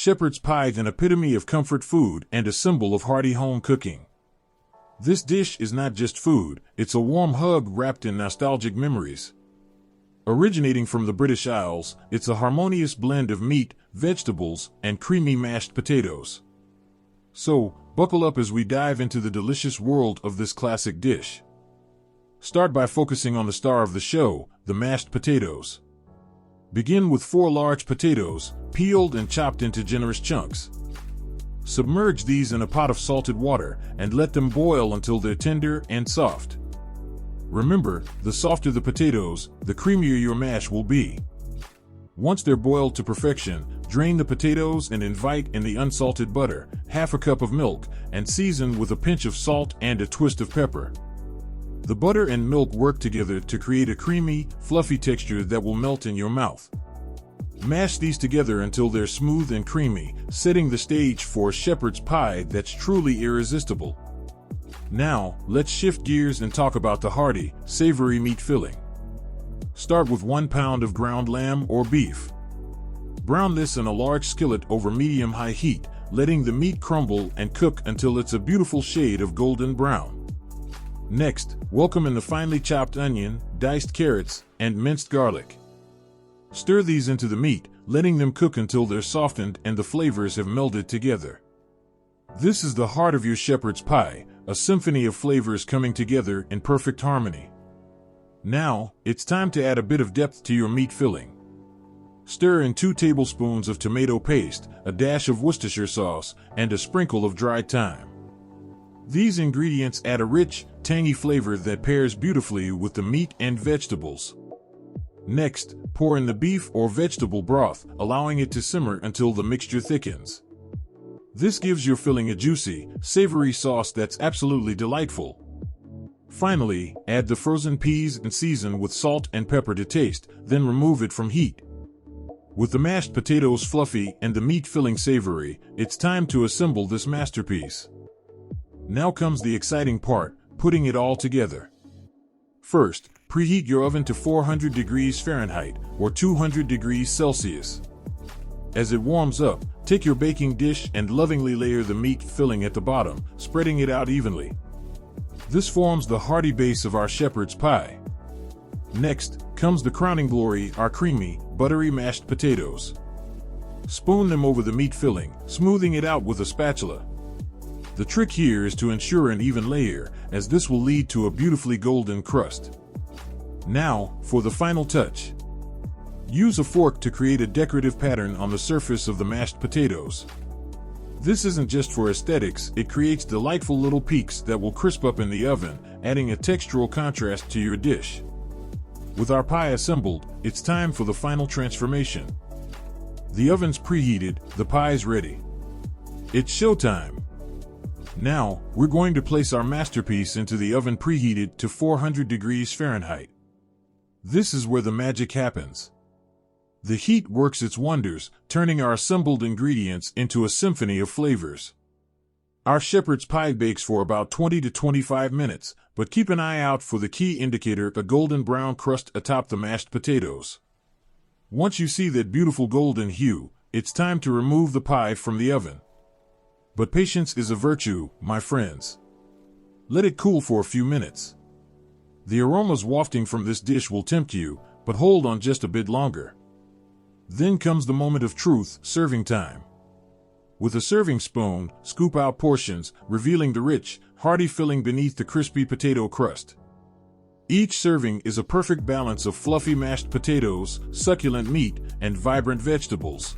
shepherd's pie, an epitome of comfort food and a symbol of hearty home cooking. This dish is not just food, it's a warm hug wrapped in nostalgic memories. Originating from the British Isles, it's a harmonious blend of meat, vegetables, and creamy mashed potatoes. So, buckle up as we dive into the delicious world of this classic dish. Start by focusing on the star of the show, the mashed potatoes. Begin with 4 large potatoes, peeled and chopped into generous chunks. Submerge these in a pot of salted water and let them boil until they're tender and soft. Remember, the softer the potatoes, the creamier your mash will be. Once they're boiled to perfection, drain the potatoes and invite in the unsalted butter, half a cup of milk, and season with a pinch of salt and a twist of pepper. The butter and milk work together to create a creamy, fluffy texture that will melt in your mouth. Mash these together until they're smooth and creamy, setting the stage for a shepherd's pie that's truly irresistible. Now, let's shift gears and talk about the hearty, savory meat filling. Start with 1 pound of ground lamb or beef. Brown this in a large skillet over medium-high heat, letting the meat crumble and cook until it's a beautiful shade of golden brown. Next, welcome in the finely chopped onion, diced carrots, and minced garlic. Stir these into the meat, letting them cook until they're softened and the flavors have melded together. This is the heart of your shepherd's pie, a symphony of flavors coming together in perfect harmony. Now, it's time to add a bit of depth to your meat filling. Stir in 2 tablespoons of tomato paste, a dash of Worcestershire sauce, and a sprinkle of dried thyme. These ingredients add a rich, tangy flavor that pairs beautifully with the meat and vegetables. Next, pour in the beef or vegetable broth, allowing it to simmer until the mixture thickens. This gives your filling a juicy, savory sauce that's absolutely delightful. Finally, add the frozen peas and season with salt and pepper to taste, then remove it from heat. With the mashed potatoes fluffy and the meat filling savory, it's time to assemble this masterpiece. Now comes the exciting part, putting it all together. First, preheat your oven to 400 degrees Fahrenheit or 200 degrees Celsius. As it warms up, take your baking dish and lovingly layer the meat filling at the bottom, spreading it out evenly. This forms the hearty base of our shepherd's pie. Next comes the crowning glory, our creamy, buttery mashed potatoes. Spoon them over the meat filling, smoothing it out with a spatula. The trick here is to ensure an even layer, as this will lead to a beautifully golden crust. Now, for the final touch. Use a fork to create a decorative pattern on the surface of the mashed potatoes. This isn't just for aesthetics, it creates delightful little peaks that will crisp up in the oven, adding a textural contrast to your dish. With our pie assembled, it's time for the final transformation. The oven's preheated, the pie's ready. It's showtime! Now, we're going to place our masterpiece into the oven preheated to 400 degrees Fahrenheit. This is where the magic happens. The heat works its wonders, turning our assembled ingredients into a symphony of flavors. Our shepherd's pie bakes for about 20 to 25 minutes, but keep an eye out for the key indicator, a golden brown crust atop the mashed potatoes. Once you see that beautiful golden hue, it's time to remove the pie from the oven. But patience is a virtue, my friends. Let it cool for a few minutes. The aromas wafting from this dish will tempt you, but hold on just a bit longer. Then comes the moment of truth, serving time. With a serving spoon, scoop out portions, revealing the rich, hearty filling beneath the crispy potato crust. Each serving is a perfect balance of fluffy mashed potatoes, succulent meat, and vibrant vegetables.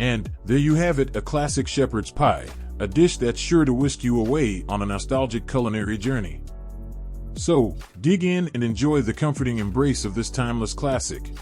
And there you have it, a classic shepherd's pie, a dish that's sure to whisk you away on a nostalgic culinary journey. So, dig in and enjoy the comforting embrace of this timeless classic.